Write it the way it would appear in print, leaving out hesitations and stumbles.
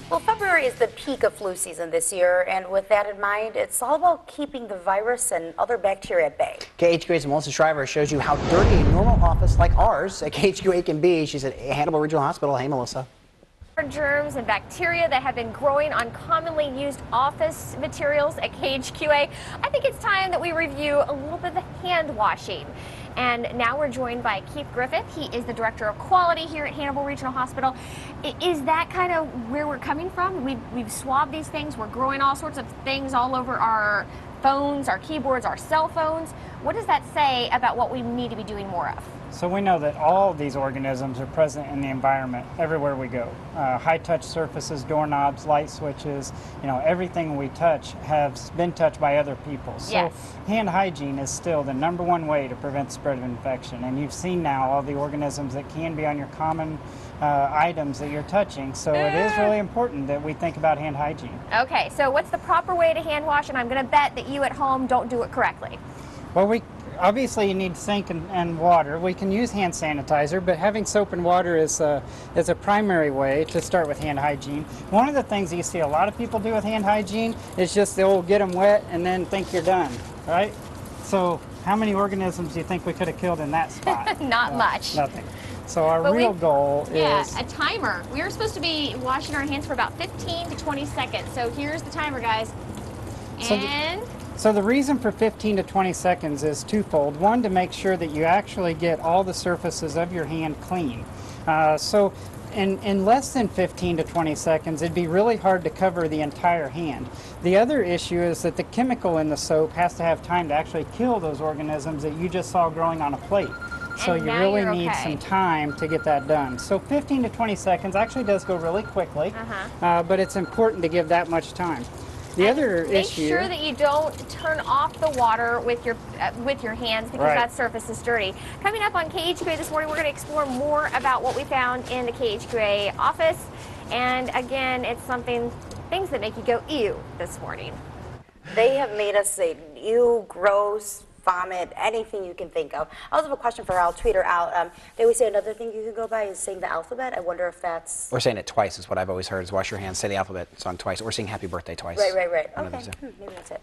Well, February is the peak of flu season this year, and with that in mind, it's all about keeping the virus and other bacteria at bay. KHQA's Melissa Shriver shows you how dirty a normal office like ours at KHQA can be. She's at Hannibal Regional Hospital. Hey, Melissa. Germs and bacteria that have been growing on commonly used office materials at KHQA. I think it's time that we review a little bit of the hand washing. And now we're joined by Keith Griffith. He is the Director of Quality here at Hannibal Regional Hospital. Is that kind of where we're coming from? We've swabbed these things. We're growing all sorts of things all over our phones, our keyboards, our cell phones. What does that say about what we need to be doing more of? So we know that all of these organisms are present in the environment everywhere we go. High-touch surfaces, doorknobs, light switches, everything we touch has been touched by other people. So yes. Hand hygiene is still the #1 way to prevent the spread of infection. And you've seen now all the organisms that can be on your common items that you're touching. So it is really important that we think about hand hygiene. Okay, so what's the proper way to hand wash? And I'm going to bet that you at home don't do it correctly. Well, obviously you need sink and water. We can use hand sanitizer, but having soap and water is a primary way to start with hand hygiene. One of the things that you see a lot of people do with hand hygiene is just they'll get them wet and then think you're done, right? So how many organisms do you think we could have killed in that spot? Not much. Nothing. So our real goal is... a timer. We are supposed to be washing our hands for about 15 to 20 seconds. So here's the timer, guys. And... So the reason for 15 to 20 seconds is twofold. One, to make sure that you actually get all the surfaces of your hand clean. So in less than 15 to 20 seconds, it'd be really hard to cover the entire hand. The other issue is that the chemical in the soap has to have time to actually kill those organisms that you just saw growing on a plate. So you really need some time to get that done. So 15 to 20 seconds actually does go really quickly, but it's important to give that much time. The other issue... Make sure that you don't turn off the water with your hands because that surface is dirty. Coming up on KHQA this morning, we're going to explore more about what we found in the KHQA office. And again, it's things that make you go, ew, this morning. They have made us say, ew, gross, vomit, anything you can think of. I also have a question for her. I'll tweet her out. They always say another thing you can go by is saying the alphabet. I wonder if that's... Or saying it twice is what I've always heard, is wash your hands, say the alphabet song twice, or sing happy birthday twice. Right. Okay, maybe that's it.